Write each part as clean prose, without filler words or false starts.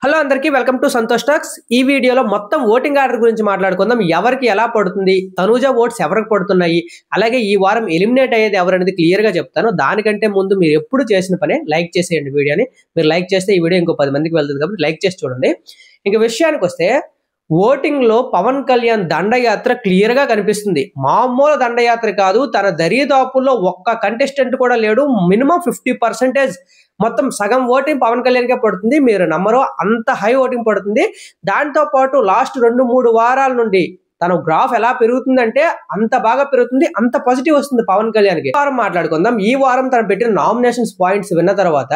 Hello అందరికీ welcome to Santosh talks. ఈ వీడియోలో మొత్తం ఓటింగ్ ఆర్డర్ గురించి మాట్లాడుకుందాం. ఎవరికి ఎలా పడుతుంది, తనూజ ఓట్స్ ఎవరికి పడుతున్నాయి, అలాగే ఈ వారం ఎలిమినేట్ అయ్యేది ఎవరనేది క్లియర్ గా చెప్తాను. దానికంటే ముందు మీరు ఎప్పుడు చేసిన పనే లైక్ చేసేయండి వీడియోని. మీరు లైక్ చేస్తే ఈ వీడియో ఇంకో 10 మందికి వెళ్తుంది కాబట్టి లైక్ చేసి చూడండి. ఇంక విషయానికి వస్తే ఓటింగ్ లో పవన్ కళ్యాణ్ దండయాత్ర క్లియర్ గా కనిపిస్తుంది. మామూలు దండయాత్ర కాదు, తన దరిదాపుల్లో ఒక్క కంటెస్టెంట్ కూడా లేడు. మినిమం 50% మొత్తం సగం ఓటింగ్ పవన్ కళ్యాణ్కే పడుతుంది. మీరు నమ్మరు, అంత హై ఓటింగ్ పడుతుంది. దాంతో పాటు లాస్ట్ 2-3 వారాల నుండి తన గ్రాఫ్ ఎలా పెరుగుతుందంటే అంత బాగా పెరుగుతుంది, అంత పాజిటివ్ వస్తుంది పవన్ కళ్యాణ్కి. వారం మాట్లాడుకుందాం. ఈ వారం తను పెట్టిన నామినేషన్స్ పాయింట్స్ విన్న తర్వాత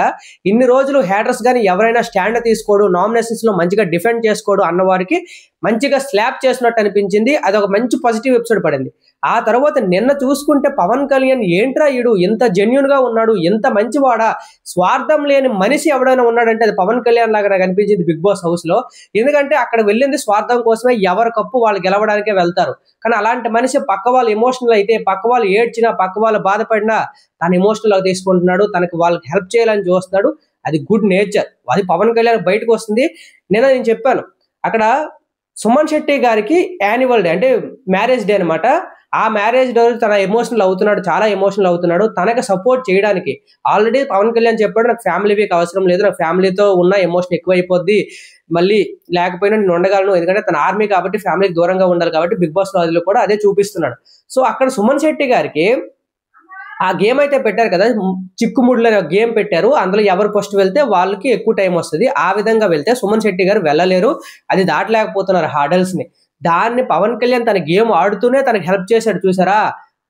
ఇన్ని రోజులు హేటర్స్ గానీ ఎవరైనా స్టాండ్ తీసుకోడు, నామినేషన్స్ లో మంచిగా డిఫెండ్ చేసుకోడు అన్న వారికి మంచిగా స్లాప్ చేసినట్టు అనిపించింది. అది ఒక మంచి పాజిటివ్ ఎపిసోడ్ పడింది. ఆ తర్వాత నిన్న చూసుకుంటే పవన్ కళ్యాణ్ ఏంట్రా ఈడు ఎంత జెన్యున్ గా ఉన్నాడు, ఎంత మంచివాడా, స్వార్థం లేని మనిషి ఎవడైనా ఉన్నాడంటే అది పవన్ కళ్యాణ్ లాగా నాకు అనిపించింది బిగ్ బాస్ హౌస్ లో. ఎందుకంటే అక్కడ వెళ్ళింది స్వార్థం కోసమే, ఎవరి కప్పు వాళ్ళు గెలవడానికే వెళ్తారు. కానీ అలాంటి మనిషి పక్క వాళ్ళు ఎమోషనల్ అయితే, పక్క వాళ్ళు ఏడ్చినా, పక్క వాళ్ళు బాధపడినా తను ఎమోషనల్ తీసుకుంటున్నాడు, తనకి వాళ్ళకి హెల్ప్ చేయాలని చూస్తున్నాడు. అది గుడ్ నేచర్, అది పవన్ కళ్యాణ్ బయటకు వస్తుంది. నేను చెప్పాను అక్కడ సుమన్ శెట్టి గారికి యాన్యువల్ డే అంటే మ్యారేజ్ డే అనమాట. ఆ మ్యారేజ్ డే తన ఎమోషనల్ అవుతున్నాడు, చాలా ఎమోషనల్ అవుతున్నాడు. తనకి సపోర్ట్ చేయడానికి ఆల్రెడీ పవన్ కళ్యాణ్ చెప్పాడు, నాకు ఫ్యామిలీ వీక్ అవసరం లేదు, నాకు ఫ్యామిలీతో ఉన్న ఎమోషన్ ఎక్కువైపోద్ది, మళ్ళీ లేకపోయినా నేను ఉండగలను, ఎందుకంటే తన ఆర్మీ కాబట్టి ఫ్యామిలీకి దూరంగా ఉండాలి కాబట్టి బిగ్ బాస్ లో కూడా అదే చూపిస్తున్నాడు. సో అక్కడ సుమన్ శెట్టి గారికి ఆ గేమ్ అయితే పెట్టారు కదా, చిక్కుముడ్లు అనే గేమ్ పెట్టారు. అందులో ఎవరు ఫస్ట్ వెళ్తే వాళ్ళకి ఎక్కువ టైం వస్తుంది. ఆ విధంగా వెళ్తే సుమన్ శెట్టి గారు వెళ్ళలేరు, అది దాటలేకపోతున్నారు హార్డల్స్ ని. దాన్ని పవన్ కళ్యాణ్ తన గేమ్ ఆడుతూనే తనకి హెల్ప్ చేశాడు. చూసారా,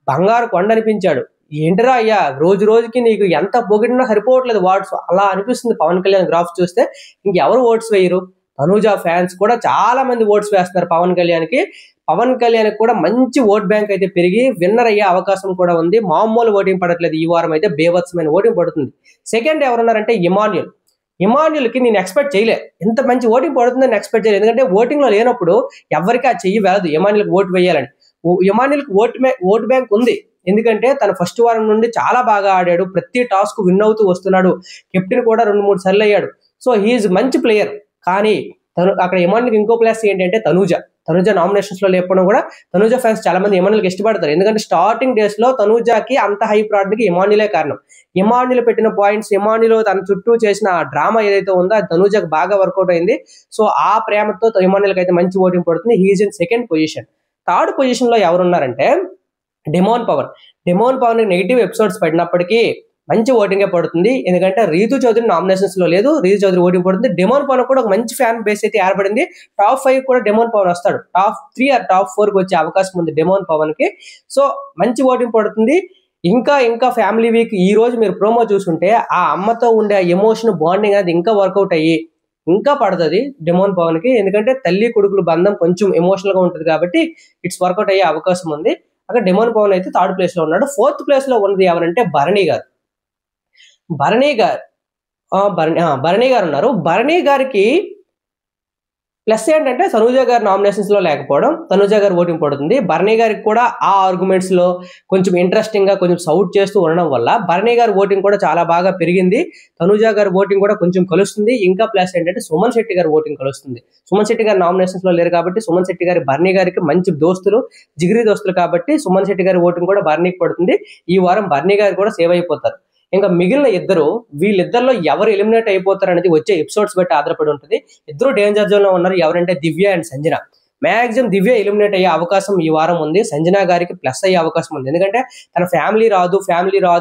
బంగారు కొండ అనిపించాడు. ఏంటరా అయ్యా, రోజు రోజుకి నీకు ఎంత పొగిడినా సరిపోవట్లేదు వాట్స్, అలా అనిపిస్తుంది పవన్ కళ్యాణ్ గ్రాఫ్ చూస్తే. ఇంకెవరు ఓట్స్ వేయరు, తనూజ ఫ్యాన్స్ కూడా చాలా మంది ఓట్స్ వేస్తున్నారు పవన్ కళ్యాణ్కి. పవన్ కళ్యాణ్ కూడా మంచి ఓట్ బ్యాంక్ అయితే పెరిగి విన్నర్ అయ్యే అవకాశం కూడా ఉంది. మామూలు ఓటింగ్ పడట్లేదు, ఈ వారం అయితే బేభత్సమైన ఓటింగ్ పడుతుంది. సెకండ్ ఎవరున్నారంటే ఇమాన్యుల్కి నేను ఎక్స్పెక్ట్ చేయలే, ఎంత మంచి ఓటింగ్ పడుతుందని ఎక్స్పెక్ట్ చేయలేదు. ఎందుకంటే ఓటింగ్ లో లేనప్పుడు ఎవరికి ఆ చెయ్యి వేలదు ఇమాన్యుల్కి ఓటు వేయాలని. ఇమాన్యుల్కి ఓట్ బ్యాంక్ ఉంది, ఎందుకంటే తన ఫస్ట్ వారం నుండి చాలా బాగా ఆడాడు, ప్రతి టాస్క్ విన్ అవుతూ వస్తున్నాడు, కెప్టెన్ కూడా 2-3 సార్లు అయ్యాడు. సో హీఈస్ మంచి ప్లేయర్. కానీ అక్కడ ఇమాన్యుల్కి ఇంకో ప్లేస్ ఏంటంటే తనూజ నామినేషన్స్ లో లేకపోవడం కూడా తనూజ ఫ్యాన్స్ చాలా మంది ఇమాన్యుల్కి ఇష్టపడతారు. ఎందుకంటే స్టార్టింగ్ డేస్ లో తనూజకి అంత హైప్ రావడానికి ఇమాన్యులే కారణం. ఇమాన్యుల్ పెట్టిన పాయింట్స్, ఇమాన్యుల్ తన చుట్టూ చేసిన డ్రామా ఏదైతే ఉందో అది తనూజకి బాగా వర్కౌట్ అయింది. సో ఆ ప్రేమతో ఇమాన్యుల్కి అయితే మంచి ఓటింగ్ పడుతుంది. He is in second position. Third position లో ఎవరున్నారంటే డెమోన్ పవన్ నెగిటివ్ ఎపిసోడ్స్ పడినప్పటికీ మంచి ఓటింగే పడుతుంది. ఎందుకంటే రీతు చౌదరి నామినేషన్స్ లో లేదు, రీతు చౌదరి ఓటింగ్ పడుతుంది. డెమోన్ పవన్ కూడా ఒక మంచి ఫ్యాన్ బేస్ అయితే ఏర్పడింది. టాప్ 5 కూడా డెమోన్ పవన్ వస్తాడు, టాప్ 3 ఆర్ టాప్ 4 కి వచ్చే అవకాశం ఉంది డెమోన్ పవన్ కి. సో మంచి ఓటింగ్ పడుతుంది. ఇంకా ఫ్యామిలీ వీక్ ఈ రోజు మీరు ప్రోమో చూసుంటే ఆ అమ్మతో ఉండే ఎమోషన్ బాండింగ్ అనేది ఇంకా వర్కౌట్ అయ్యి ఇంకా పడుతుంది డెమోన్ పవన్ కి. ఎందుకంటే తల్లి కొడుకుల బంధం కొంచెం ఎమోషనల్ గా ఉంటుంది కాబట్టి ఇట్స్ వర్కౌట్ అయ్యే అవకాశం ఉంది. అక్కడ డెమోన్ పవన్ అయితే థర్డ్ ప్లేస్ లో ఉన్నాడు. ఫోర్త్ ప్లేస్ లో ఉన్నది ఎవరంటే భరణి గారు ఉన్నారు. భరణి గారికి ప్లస్ ఏంటంటే తనూజ గారి నామినేషన్స్ లో లేకపోవడం, తనూజ గారి ఓటింగ్ పడుతుంది. భరణి గారికి కూడా ఆ ఆర్గ్యుమెంట్స్ లో కొంచెం ఇంట్రెస్టింగ్ గా కొంచెం సౌట్ చేస్తూ ఉండడం వల్ల భరణి గారి ఓటింగ్ కూడా చాలా బాగా పెరిగింది. తనూజ గారి ఓటింగ్ కూడా కొంచెం కలుస్తుంది. ఇంకా ప్లస్ ఏంటంటే సుమన్ శెట్టి గారి ఓటింగ్ కలుస్తుంది. సుమన్ శెట్టి గారి నామినేషన్స్ లో లేరు కాబట్టి సుమన్ శెట్టి గారి భరణి గారికి మంచి దోస్తులు, జిగిరి దోస్తులు కాబట్టి సుమన్ శెట్టి గారి ఓటింగ్ కూడా భరణికి పడుతుంది. ఈ వారం భరణి గారు కూడా సేవ్ అయిపోతారు. ఇంకా మిగిలిన వీళ్ళిద్దరిలో ఎవరు ఎలిమినేట్ అయిపోతారు అనేది వచ్చే ఎపిసోడ్స్ బట్టి ఆధారపడి ఉంటుంది. ఇద్దరు డేంజర్ జోన్ లో ఉన్నారు. ఎవరంటే Divya and Sanjana. Maximum Divya eliminate అయ్యే అవకాశం ఈ వారం ఉంది. సంజన గారికి ప్లస్ అయ్యే అవకాశం ఉంది, ఎందుకంటే తన ఫ్యామిలీ రాదు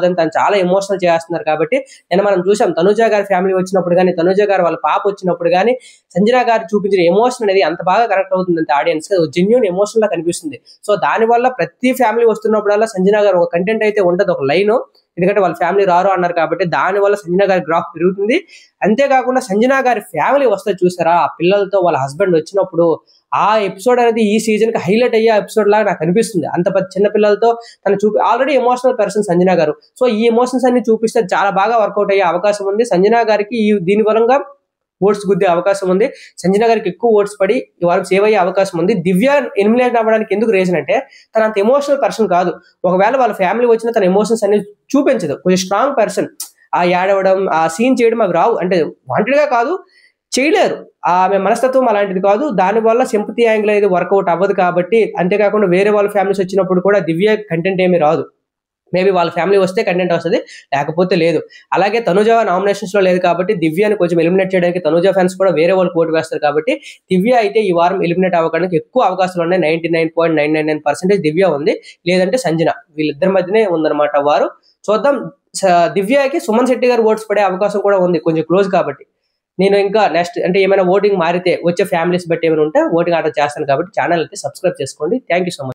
అని తను చాలా ఎమోషనల్ చేస్తున్నారు కాబట్టి. నేను మనం చూసాం తనూజ గారి ఫ్యామిలీ వచ్చినప్పుడు కానీ, తనూజ గారు వాళ్ళ పాప వచ్చినప్పుడు కానీ సంజన గారు చూపించిన ఎమోషన్ అనేది అంత బాగా కనెక్ట్ అవుతుంది అంటే ఆడియన్స్ జెన్యూన్ ఎమోషన్ లా కనిపిస్తుంది. సో దానివల్ల ప్రతి ఫ్యామిలీ వస్తున్నప్పుడల్లా సంజన గారు ఒక కంటెంట్ అయితే ఉంటుంది, ఒక లైన్, ఎందుకంటే వాళ్ళ ఫ్యామిలీ రారు అన్నారు కాబట్టి దానివల్ల సంజన గారి గ్రాఫ్ పెరుగుతుంది. అంతేకాకుండా సంజన గారి ఫ్యామిలీ వస్తే చూసారా, ఆ పిల్లలతో వాళ్ళ హస్బెండ్ వచ్చినప్పుడు ఆ ఎపిసోడ్ అనేది ఈ సీజన్ కి హైలైట్ అయ్యే ఎపిసోడ్ లాగా నాకు అనిపిస్తుంది. అంత చిన్న పిల్లలతో తను ఆల్రెడీ ఎమోషనల్ పర్సన్ సంజన గారు. సో ఈ ఎమోషన్స్ అన్ని చూపిస్తే చాలా బాగా వర్కౌట్ అయ్యే అవకాశం ఉంది. సంజన గారికి దీని వరంగా ఓట్స్ గుద్దే అవకాశం ఉంది. సంజన గారికి ఎక్కువ ఓట్స్ పడి ఈ వారం సేవ్ అయ్యే అవకాశం ఉంది. దివ్య ఎలిమినేట్ అవ్వడానికి ఎందుకు రీజన్ అంటే తన అంత ఎమోషనల్ పర్సన్ కాదు. ఒకవేళ వాళ్ళ ఫ్యామిలీ వచ్చిన తన ఎమోషన్స్ అనేది చూపించదు. కొంచెం స్ట్రాంగ్ పర్సన్, ఆ ఏడవడం, ఆ సీన్ చేయడం అవి రావు. అంటే వాంటెడ్ గా కాదు, చేయలేరు. ఆమె మనస్తత్వం అలాంటిది కాదు. దానివల్ల సింపతి యాంగిల్ అనేది వర్కౌట్ అవ్వదు కాబట్టి, అంతేకాకుండా వేరే వాళ్ళ ఫ్యామిలీస్ వచ్చినప్పుడు కూడా దివ్య కంటెంట్ ఏమీ రాదు. మేబీ వాళ్ళ ఫ్యామిలీ వస్తే కంటెంట్ వస్తది. లేకపోతే లేదు. అలాగే తనుజ నామినేషన్స్‌లో లేదు కాబట్టి దివ్యని కొంచెం ఎలిమినేట్ చేయడానికి తనుజ ఫ్యాన్స్ కూడా వేరే వాళ్ళకి ఓటు వేస్తారు కాబట్టి దివ్య అయితే ఈ వారం ఎలిమినేట్ అవ్వడానికి ఎక్కువ అవకాశాలు ఉన్నాయి. 99.999% దివ్య ఉంది. లేదంటే సంజన. వీళ్ళిద్దరి మధ్యనే ఉందన్నమాట వారు. చూద్దాం. దివ్యకి సుమన్ శెట్టి గారు ఓట్స్ పడే అవకాశం కూడా ఉంది. కొంచెం క్లోజ్ కాబట్టి. నేను ఇంకా నెక్స్ట్ అంటే ఏమైనా ఓటింగ్ మారితే వచ్చే ఫ్యామిలీస్ బట్టి ఏమైనా ఉంటే ఓటింగ్ ఆర్డర్ చేస్తాను కాబట్టి ఛానల్ అయితే సబ్స్క్రైబ్ చేసుకోండి. Thank you so much.